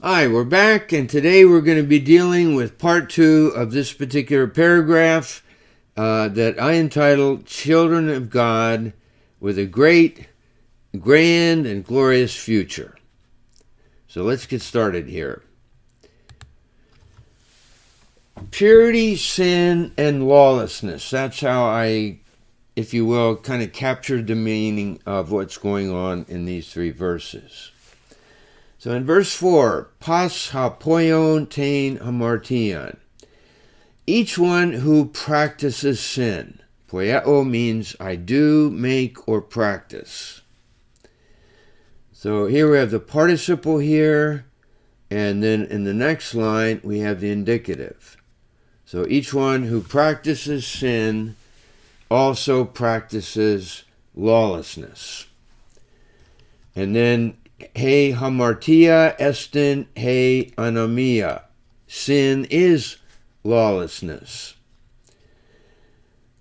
Hi, we're back, and today we're going to be dealing with part 2 of this particular paragraph that I entitled Children of God with a Great, Grand, and Glorious Future. So let's get started here. Purity, sin, and lawlessness. That's how I, if you will, kind of captured the meaning of what's going on in these 3 verses. So in verse 4, pas hapoion tein hamartian. Each one who practices sin. Poieo means I do, make, or practice. So here we have the participle here, and then in the next line we have the indicative. So each one who practices sin also practices lawlessness. And then he hamartia estin he anomia. Sin is lawlessness.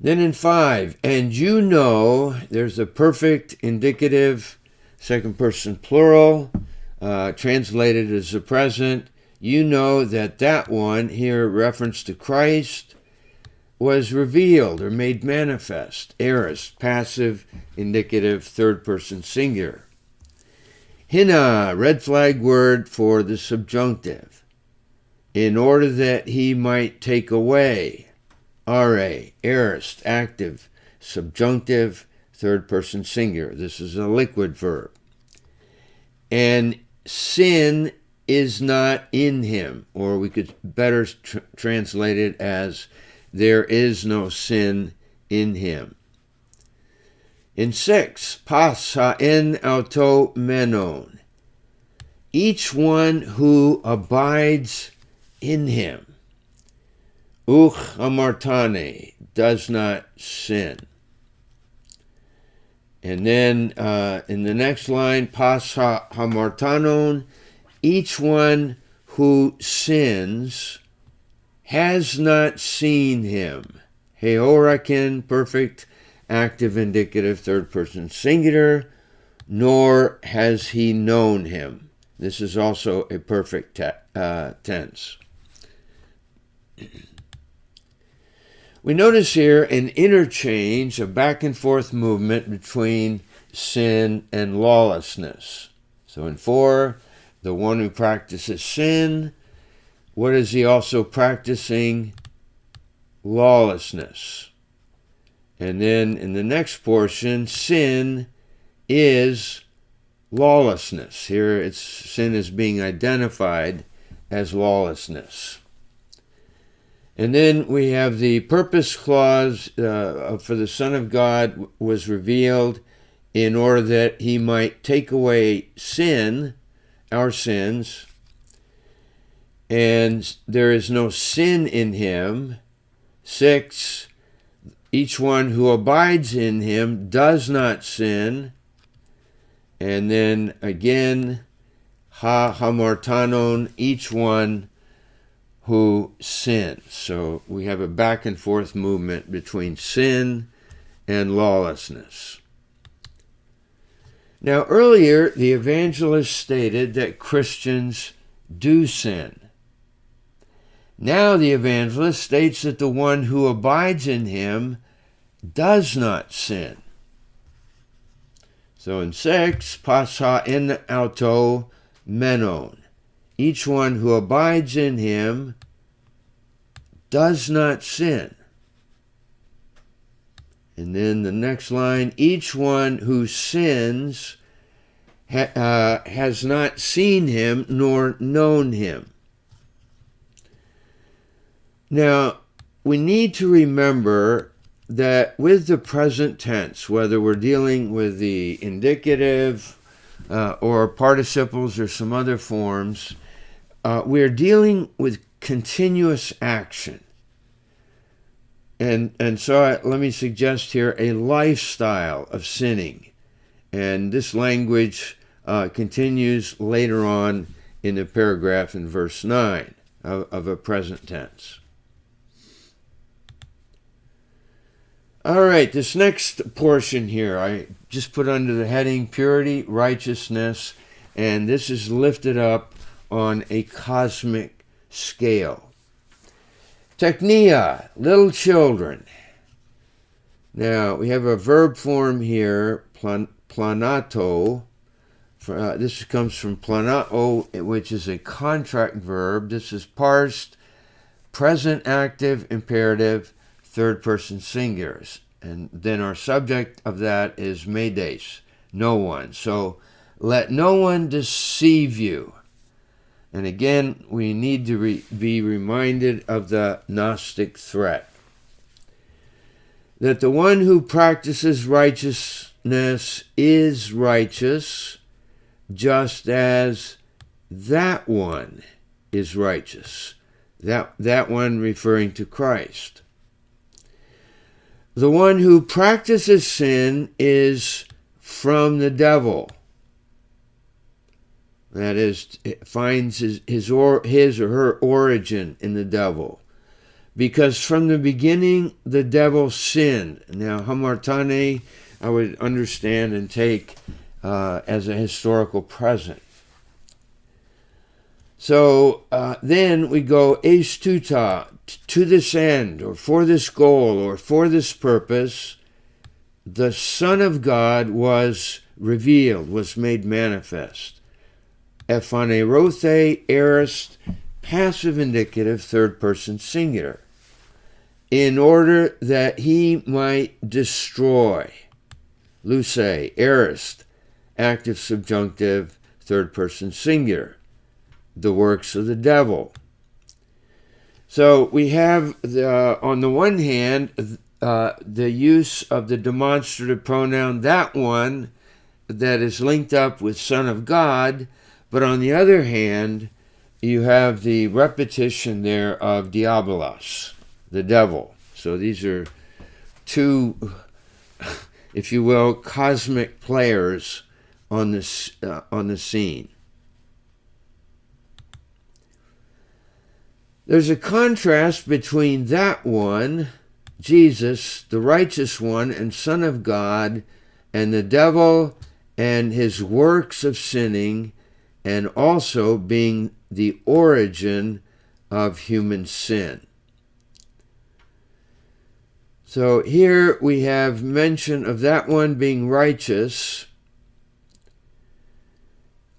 Then in 5, and you know, there's a perfect indicative, second person plural, translated as the present. You know that one, here reference to Christ, was revealed or made manifest. Aorist, passive, indicative, third person singular. Hina, red flag word for the subjunctive. In order that he might take away. Are, aorist, active, subjunctive, third person singular. This is a liquid verb. And sin is not in him, or we could better translate it as there is no sin in him. In 6, pas haen auto menon. Each one who abides in him. Uch amartane, does not sin. And then in the next line, pas hamartanon, each one who sins has not seen him. Heorakin, perfect, active, indicative, third person singular, nor has he known him. This is also a perfect tense. We notice here an interchange, a back and forth movement between sin and lawlessness. So in 4, the one who practices sin, what is he also practicing? Lawlessness. And then in the next portion, sin is lawlessness. Here sin is being identified as lawlessness. And then we have the purpose clause for the Son of God was revealed in order that he might take away sin, our sins, and there is no sin in him. 6, each one who abides in him does not sin. And then again, hamartanon, each one who sins. So we have a back and forth movement between sin and lawlessness. Now earlier, the evangelist stated that Christians do sin. Now the evangelist states that the one who abides in him does not sin. So in 6, pas haen auto menon. Each one who abides in him does not sin. And then the next line, each one who sins has not seen him nor known him. Now, we need to remember that with the present tense, whether we're dealing with the indicative or participles or some other forms, we're dealing with continuous action. And so let me suggest here a lifestyle of sinning. And this language continues later on in the paragraph in verse 9 of a present tense. All right, this next portion here, I just put under the heading purity, righteousness, and this is lifted up on a cosmic scale. Technia, little children. Now, we have a verb form here, planato. This comes from planao, which is a contract verb. This is parsed, present active, imperative, third person singulars. And then our subject of that is medes, no one. So, let no one deceive you. And again, we need to be reminded of the Gnostic threat. That the one who practices righteousness is righteous, just as that one is righteous. That one referring to Christ. The one who practices sin is from the devil. That is, finds his or her origin in the devil. Because from the beginning, the devil sinned. Now, hamartane, I would understand and take as a historical present. So then we go eis tuta, to this end, or for this goal, or for this purpose, the Son of God was revealed, was made manifest. Ephanerothe aorist, passive indicative, third person singular, in order that he might destroy. Luce, aorist, active subjunctive, third person singular, the works of the devil. So we have, on the one hand, the use of the demonstrative pronoun, that one, that is linked up with Son of God, but on the other hand, you have the repetition there of diabolos, the devil. So these are two, if you will, cosmic players on the scene. There's a contrast between that one, Jesus, the righteous one and Son of God, and the devil and his works of sinning, and also being the origin of human sin. So here we have mention of that one being righteous,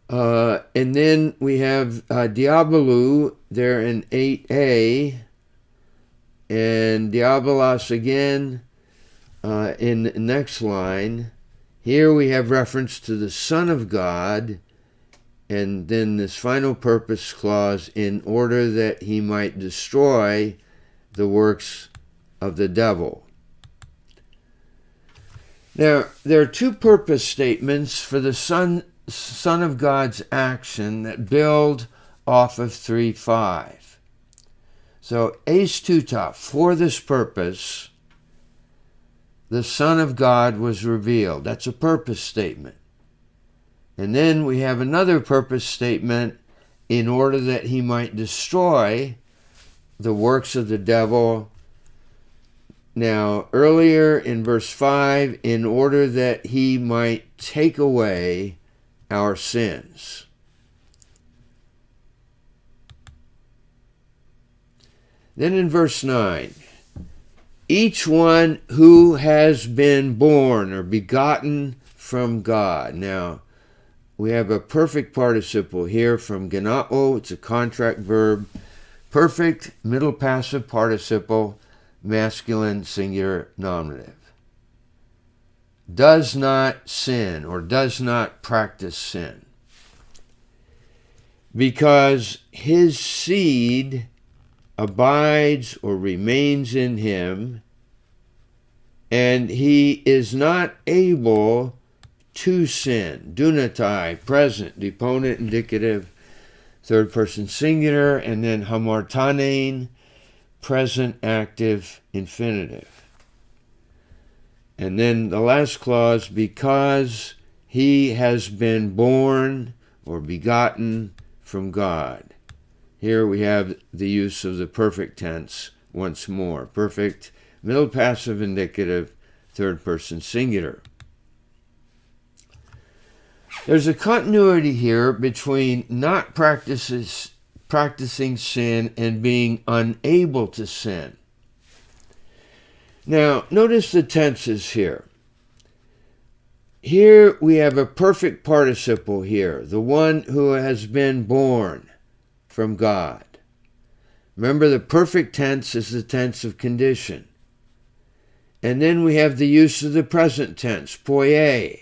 and then we have diabolou there in 8a, and diabolos again in the next line. Here we have reference to the Son of God, and then this final purpose clause, in order that he might destroy the works of the devil. Now, there are two purpose statements for the Son of God's action that build off of 3:5. So, eis tuta, for this purpose, the Son of God was revealed. That's a purpose statement. And then we have another purpose statement, in order that he might destroy the works of the devil. Now, earlier in verse 5, in order that he might take away our sins. Then in verse 9, each one who has been born or begotten from God. Now, we have a perfect participle here from genao. It's a contract verb. Perfect middle passive participle, masculine singular nominative. Does not sin or does not practice sin. Because his seed abides or remains in him, and he is not able to sin. Dunatai, present, deponent, indicative, third person singular, and then hamartanein, present, active, infinitive. And then the last clause, because he has been born or begotten from God. Here we have the use of the perfect tense once more. Perfect, middle passive indicative, third person singular. There's a continuity here between not practicing sin and being unable to sin. Now, notice the tenses here. Here we have a perfect participle here, the one who has been born from God. Remember, the perfect tense is the tense of condition. And then we have the use of the present tense, poie.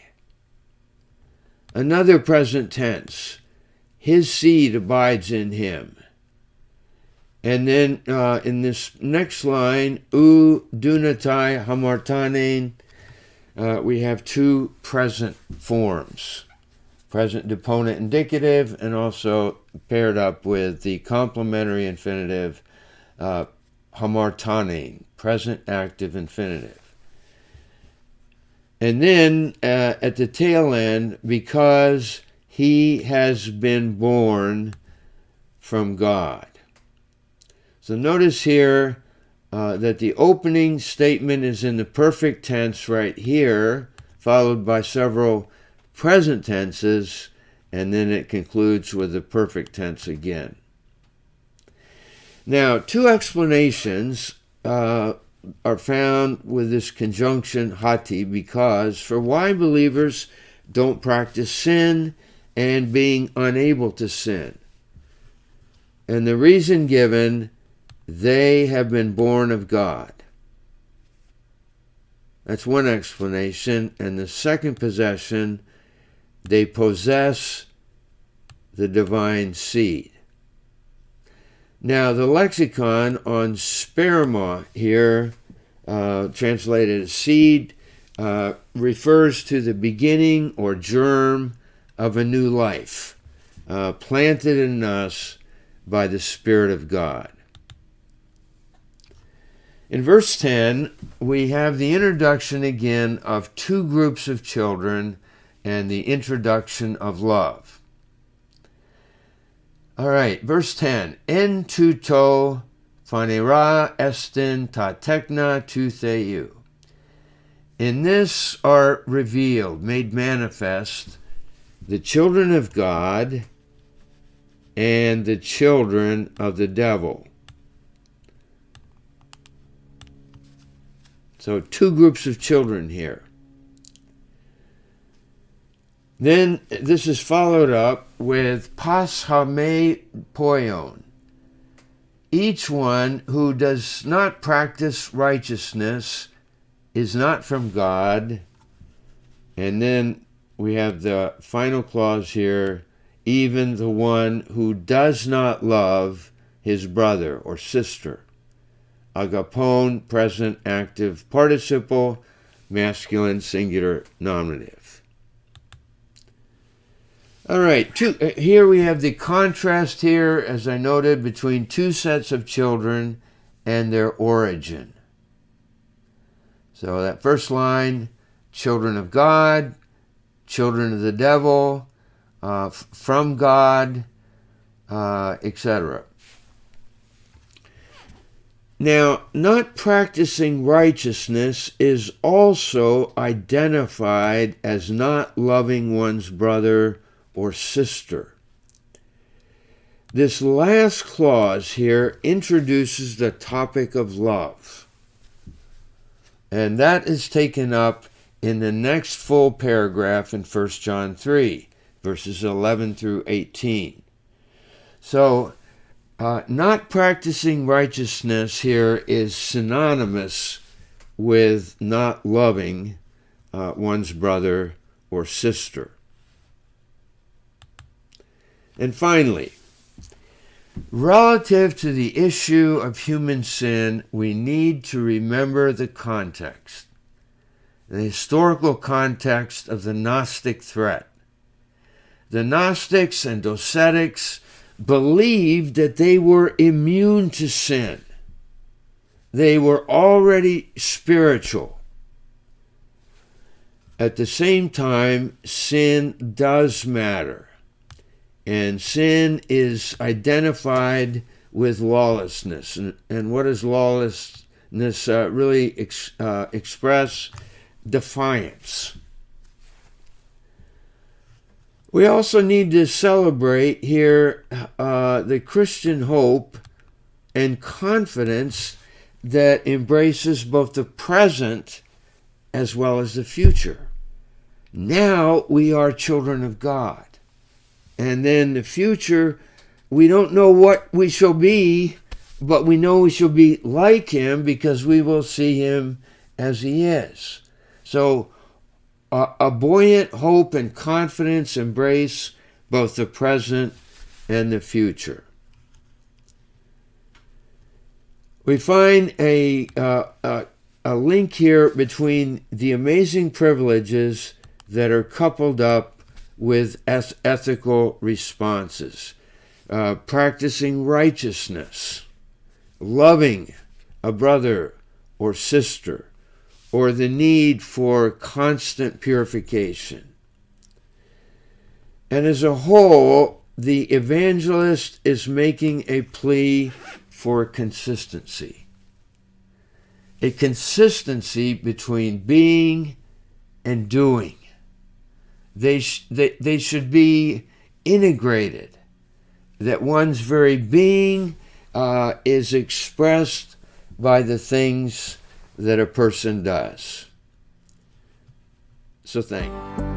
Another present tense, his seed abides in him. And then in this next line, u dunatai hamartanen, we have two present forms, present deponent indicative, and also paired up with the complementary infinitive hamartanen, present active infinitive. And then at the tail end, because he has been born from God. So notice here that the opening statement is in the perfect tense right here, followed by several present tenses, and then it concludes with the perfect tense again. Now, two explanations are found with this conjunction hati, because for why believers don't practice sin and being unable to sin. And the reason given, they have been born of God. That's one explanation. And the second possession, they possess the divine seed. Now, the lexicon on sperma here, translated as seed, refers to the beginning or germ of a new life, planted in us by the Spirit of God. In verse 10, we have the introduction again of two groups of children and the introduction of love. All right, verse 10. En tuto phanera estin ta tekna tu theou. In this are revealed, made manifest, the children of God and the children of the devil. So two groups of children here. Then this is followed up with pas hame poion. Each one who does not practice righteousness is not from God. And then we have the final clause here, even the one who does not love his brother or sister. Agapon, present active participle, masculine singular nominative. All right, here we have the contrast here, as I noted, between two sets of children and their origin. So that first line, children of God, children of the devil, from God, etc. Now, not practicing righteousness is also identified as not loving one's brother or sister. This last clause here introduces the topic of love. And that is taken up in the next full paragraph in 1 John 3, verses 11 through 18. So, not practicing righteousness here is synonymous with not loving one's brother or sister. And finally, relative to the issue of human sin, we need to remember the context, the historical context of the Gnostic threat. The Gnostics and Docetics believed that they were immune to sin. They were already spiritual. At the same time, sin does matter. And sin is identified with lawlessness. And what does lawlessness really express? Defiance. We also need to celebrate here the Christian hope and confidence that embraces both the present as well as the future. Now we are children of God. And then the future, we don't know what we shall be, but we know we shall be like him because we will see him as he is. So a buoyant hope and confidence embrace both the present and the future. We find a link here between the amazing privileges that are coupled up with ethical responses. Practicing righteousness, loving a brother or sister, or the need for constant purification. And as a whole, the evangelist is making a plea for consistency. A consistency between being and doing. They should be integrated. That one's very being is expressed by the things that a person does. So thank you.